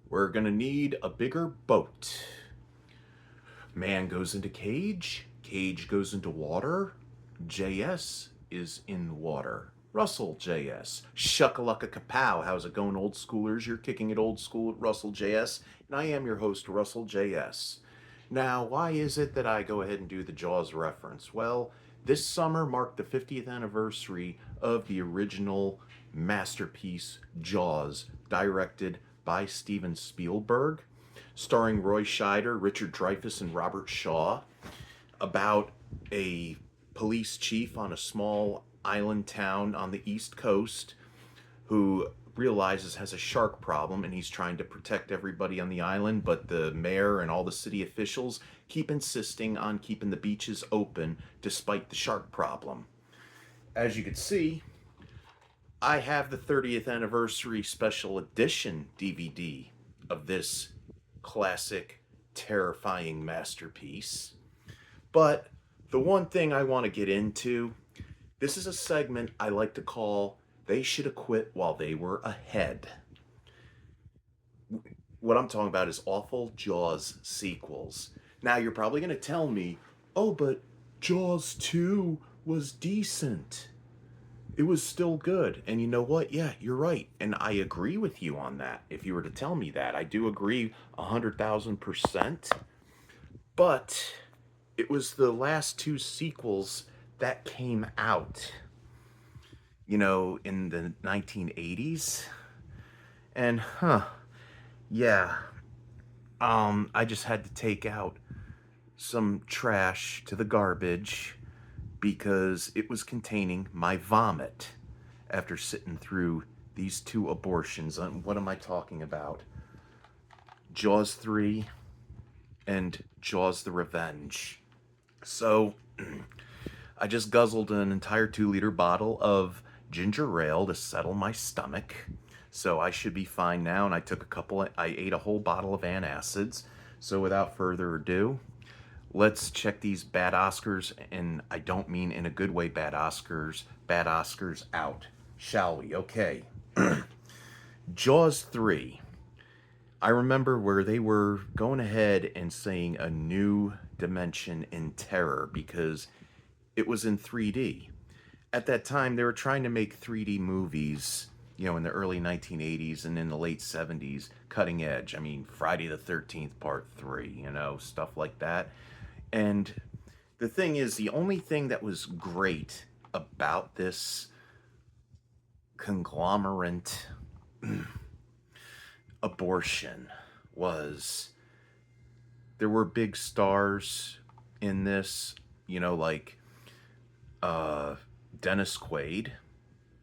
We're gonna need a bigger boat. Man goes into cage, cage goes into water, JS is in the water. Russell J.S. Shuckalacka kapow. How's it going, old schoolers? You're kicking it old school at Russell J.S. And I am your host, Russell J.S. Now, why is it that I go ahead and do the Jaws reference? Well, this summer marked the 50th anniversary of the original masterpiece Jaws, directed by Steven Spielberg, starring Roy Scheider, Richard Dreyfuss, and Robert Shaw, about a police chief on a small island town on the East Coast who realizes has a shark problem, and he's trying to protect everybody on the island, but the mayor and all the city officials keep insisting on keeping the beaches open despite the shark problem. As you can see, I have the 30th anniversary special edition DVD of this classic, terrifying masterpiece. But the one thing I want to get into, this is a segment I like to call They Should Have Quit While They Were Ahead. What I'm talking about is awful Jaws sequels. Now, you're probably going to tell me, oh, but Jaws 2 was decent. It was still good. And you know what? Yeah, you're right. And I agree with you on that. If you were to tell me that, I do agree 100,000%. But it was the last two sequels that came out, in the 1980s. And, yeah, I just had to take out some trash to the garbage because it was containing my vomit after sitting through these two abortions. What am I talking about? Jaws 3 and Jaws the Revenge. So, I just guzzled an entire 2-liter bottle of ginger ale to settle my stomach. So I should be fine now. And I ate a whole bottle of antacids. So without further ado, let's check these bad Oscars, and I don't mean in a good way bad Oscars out, shall we? Okay. Jaws 3. I remember where they were going ahead and saying a new dimension in terror because it was in 3D. At that time, they were trying to make 3D movies, in the early 1980s and in the late 70s, cutting edge. I mean, Friday the 13th, Part 3, stuff like that. And the thing is, the only thing that was great about this conglomerate abortion was there were big stars in this, like Dennis Quaid.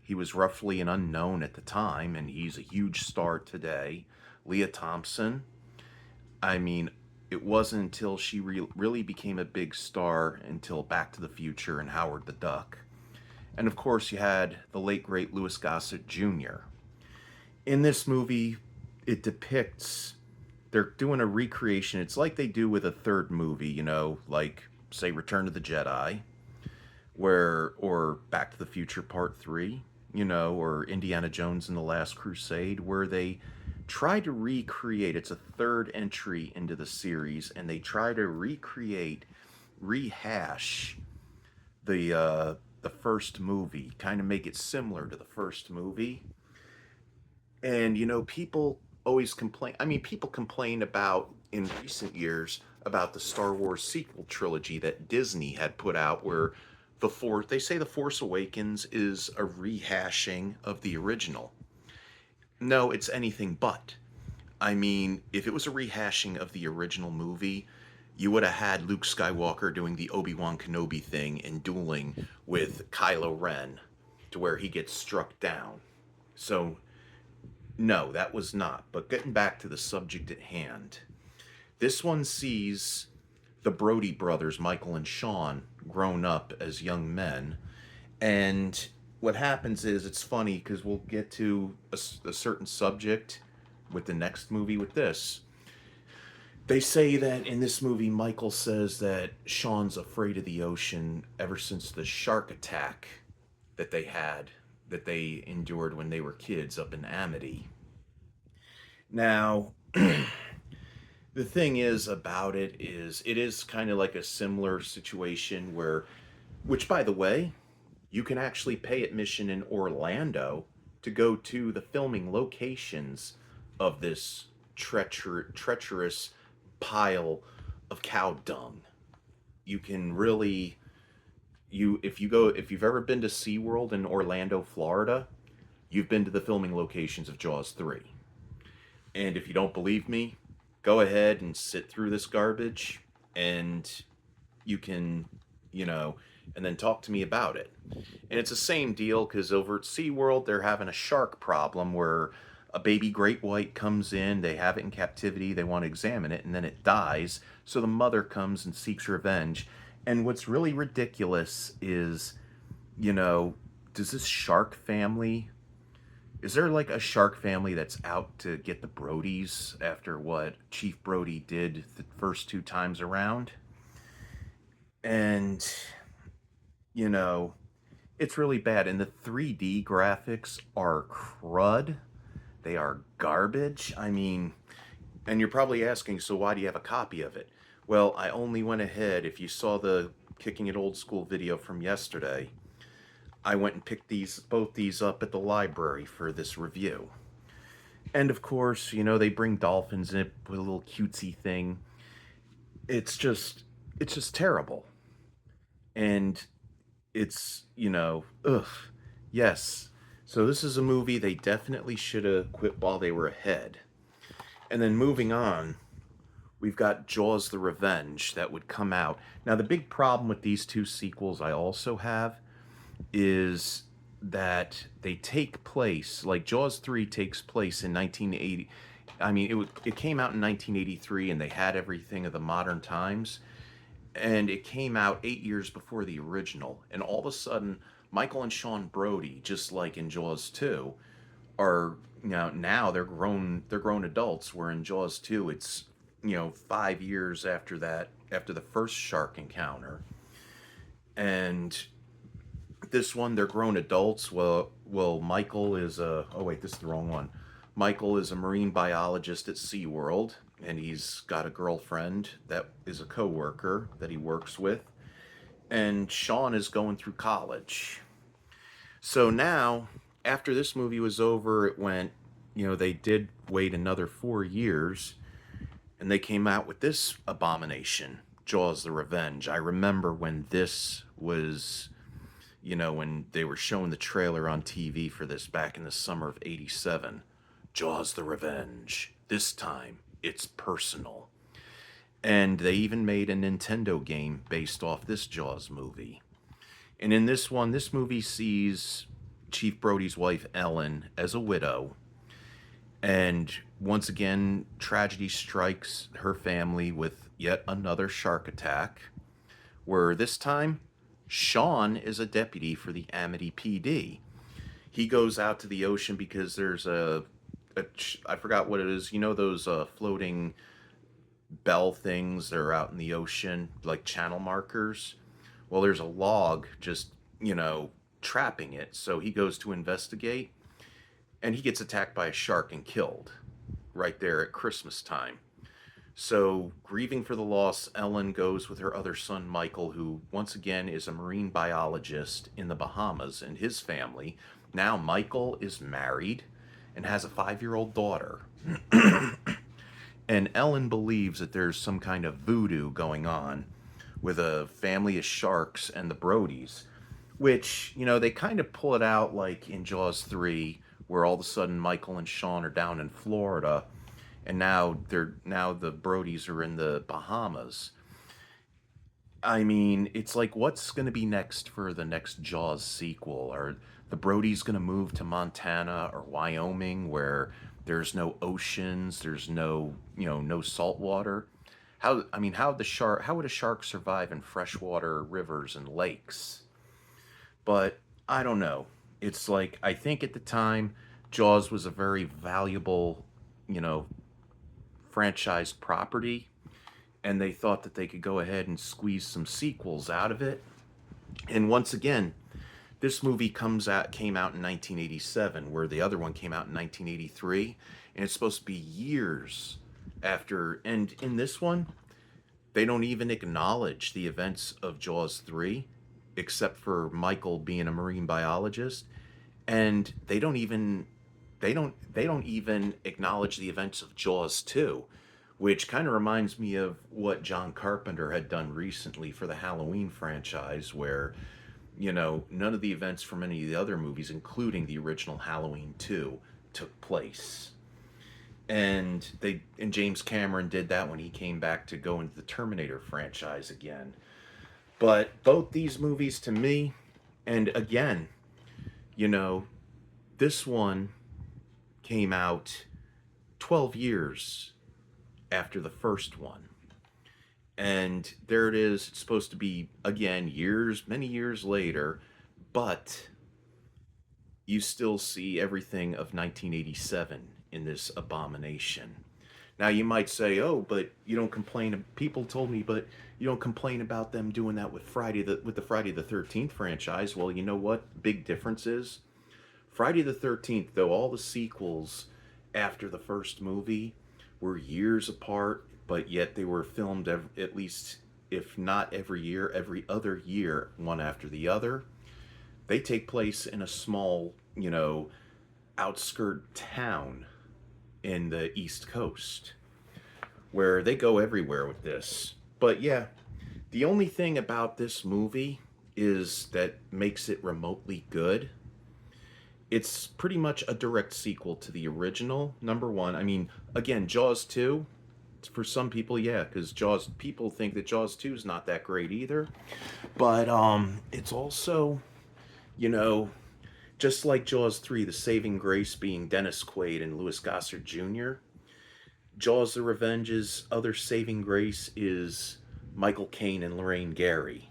He was roughly an unknown at the time, and he's a huge star today. Leah Thompson. I mean, it wasn't until she really became a big star until Back to the Future and Howard the Duck. And of course, you had the late great Louis Gossett Jr. In this movie, it depicts they're doing a recreation. It's like they do with a third movie, like say Return of the Jedi, or Back to the Future Part 3, or Indiana Jones and the Last Crusade, where they try to recreate, it's a third entry into the series, and they try to rehash the first movie, kind of make it similar to the first movie. And people always complain. I mean, people complain about in recent years about the Star Wars sequel trilogy that Disney had put out, where they say the Force Awakens is a rehashing of the original. No, it's anything but. I mean, if it was a rehashing of the original movie, you would have had Luke Skywalker doing the Obi-Wan Kenobi thing and dueling with Kylo Ren to where he gets struck down. So, no, that was not. But getting back to the subject at hand, this one sees the Brody brothers, Michael and Sean, grown up as young men. And what happens is, it's funny because we'll get to a certain subject with the next movie with this. They say that in this movie, Michael says that Sean's afraid of the ocean ever since the shark attack that they endured when they were kids up in Amity. Now, The thing is about it is kind of like a similar situation where, which by the way, you can actually pay admission in Orlando to go to the filming locations of this treacherous pile of cow dung. You can really, if you've ever been to SeaWorld in Orlando, Florida, you've been to the filming locations of Jaws 3. And if you don't believe me, go ahead and sit through this garbage and you can, you know, and then talk to me about it. And it's the same deal because over at SeaWorld, they're having a shark problem where a baby great white comes in, they have it in captivity, they want to examine it, and then it dies. So the mother comes and seeks revenge. And what's really ridiculous is, you know, does this shark family, is there like a shark family that's out to get the Brodies after what Chief Brody did the first two times around? And, you know, it's really bad. And the 3D graphics are crud. They are garbage. I mean, and you're probably asking, so why do you have a copy of it? Well, I only went ahead, if you saw the Kicking It Old School video from yesterday, I went and picked both these up at the library for this review. And of course, you know, they bring dolphins in it with a little cutesy thing. It's just it's just terrible. And it's, you know, ugh. Yes. So this is a movie they definitely should have quit while they were ahead. And then moving on, we've got Jaws the Revenge that would come out. Now the big problem with these two sequels I also have is that they take place, like Jaws 3 takes place in 1980. I mean, it came out in 1983 and they had everything of the modern times, and it came out 8 years before the original. And all of a sudden, Michael and Sean Brody, just like in Jaws 2, are now they're grown adults. Where in Jaws 2, it's 5 years after after the first shark encounter, and this one they're grown adults. Well, Michael is a oh wait, this is the wrong one. Michael is a marine biologist at SeaWorld, and he's got a girlfriend that is a coworker that he works with, and Sean is going through college. So now, after this movie was over, it went, they did wait another 4 years, and they came out with this abomination, Jaws the Revenge. I remember when this was, when they were showing the trailer on TV for this back in the summer of '87. Jaws the Revenge. This time, it's personal. And they even made a Nintendo game based off this Jaws movie. And in this one, this movie sees Chief Brody's wife, Ellen, as a widow. And once again, tragedy strikes her family with yet another shark attack, where this time, Sean is a deputy for the Amity PD. He goes out to the ocean because there's I forgot what it is. You know those floating bell things that are out in the ocean, like channel markers? Well, there's a log just, trapping it. So he goes to investigate, and he gets attacked by a shark and killed right there at Christmas time. So, grieving for the loss, Ellen goes with her other son, Michael, who once again is a marine biologist in the Bahamas, and his family. Now, Michael is married and has a 5-year-old daughter. And Ellen believes that there's some kind of voodoo going on with a family of sharks and the Brodies, which, they kind of pull it out like in Jaws 3, where all of a sudden Michael and Sean are down in Florida, and now the Brodies are in the Bahamas. I mean, it's like, what's going to be next for the next Jaws sequel? Are the Brodies going to move to Montana or Wyoming, where there's no oceans, there's no salt water? How would a shark survive in freshwater rivers and lakes? But I don't know. It's like, I think at the time, Jaws was a very valuable, you know, franchised property, and they thought that they could go ahead and squeeze some sequels out of it. And once again, This movie came out in 1987, where the other one came out in 1983, and it's supposed to be years after. And in this one, they don't even acknowledge the events of Jaws 3, except for Michael being a marine biologist, and they don't even acknowledge the events of Jaws 2, which kind of reminds me of what John Carpenter had done recently for the Halloween franchise, where none of the events from any of the other movies, including the original Halloween 2, took place. And James Cameron did that when he came back to go into the Terminator franchise again. But both these movies to me, and again, you know, this one came out 12 years after the first one. And there it is. It's supposed to be, again, many years later, but you still see everything of 1987 in this abomination. Now you might say, "Oh, but you don't complain." People told me, but you don't complain about them doing that with the Friday the 13th franchise. Well, you know what? Big difference is Friday the 13th, though all the sequels after the first movie were years apart, but yet they were filmed at least, if not every year, every other year, one after the other. They take place in a small, outskirt town in the East Coast, where they go everywhere with this. But yeah, the only thing about this movie is that makes it remotely good. It's pretty much a direct sequel to the original, number one. I mean, again, Jaws 2, for some people, yeah, because people think that Jaws 2 is not that great either. But it's also, you know, just like Jaws 3, the saving grace being Dennis Quaid and Louis Gossett Jr., Jaws the Revenge's other saving grace is Michael Caine and Lorraine Gary.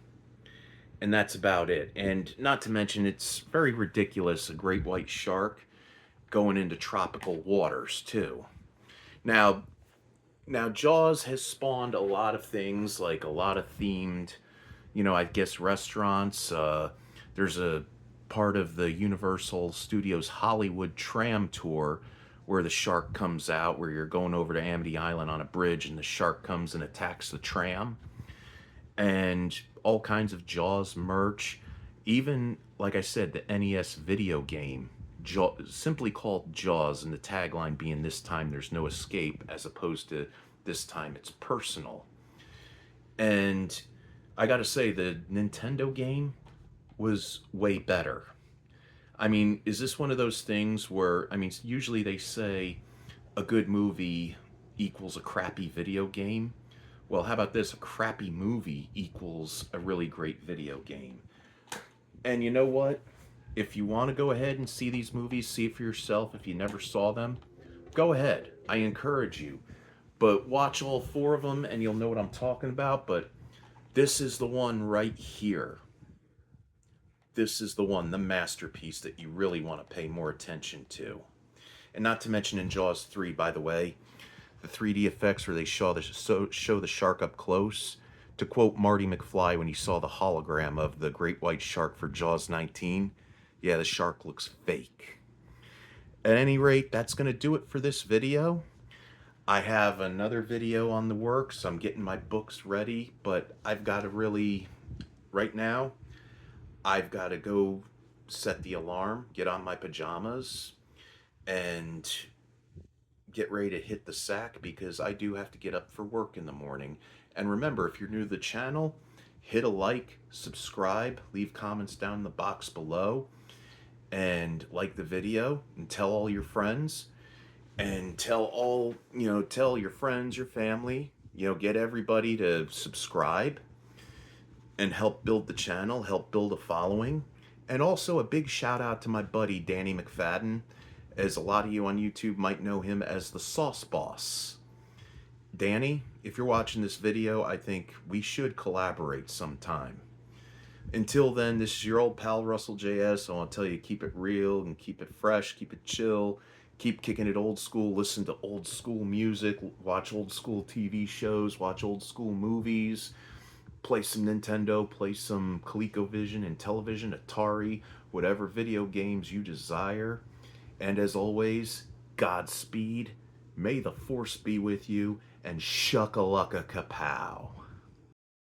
And that's about it. And not to mention, it's very ridiculous, a great white shark going into tropical waters, too. Now, now Jaws has spawned a lot of things, like a lot of themed, I guess restaurants. There's a part of the Universal Studios Hollywood tram tour where the shark comes out, where you're going over to Amity Island on a bridge and the shark comes and attacks the tram. And all kinds of Jaws merch. Even, like I said, the NES video game, simply called Jaws, and the tagline being "This time there's no escape," as opposed to "This time it's personal." And I gotta say, the Nintendo game was way better. I mean, is this one of those things where, I mean, usually they say a good movie equals a crappy video game? Well, how about this? A crappy movie equals a really great video game. And you know what? If you want to go ahead and see these movies, see it for yourself if you never saw them, go ahead. I encourage you. But watch all four of them and you'll know what I'm talking about. But this is the one right here. This is the one, the masterpiece that you really want to pay more attention to. And not to mention in Jaws 3, by the way, the 3D effects where they show the shark up close. To quote Marty McFly when he saw the hologram of the great white shark for Jaws 19, yeah, the shark looks fake. At any rate, that's going to do it for this video. I have another video on the works. I'm getting my books ready, but I've got to really, right now, I've got to go set the alarm, get on my pajamas, and get ready to hit the sack because I do have to get up for work in the morning. And remember, if you're new to the channel, hit a like, subscribe, leave comments down in the box below, and like the video, and tell all your friends, and tell your friends, your family, get everybody to subscribe and help build the channel, help build a following. And also a big shout out to my buddy Danny McFadden, as a lot of you on YouTube might know him as the Sauce Boss. Danny, if you're watching this video, I think we should collaborate sometime. Until then, this is your old pal Russell J.S. I want to tell you, keep it real and keep it fresh, keep it chill, keep kicking it old school, listen to old school music, watch old school TV shows, watch old school movies, Play some Nintendo, play some ColecoVision and television, Atari, whatever video games you desire. And as always, Godspeed. May the force be with you, and shuckalugga kapow.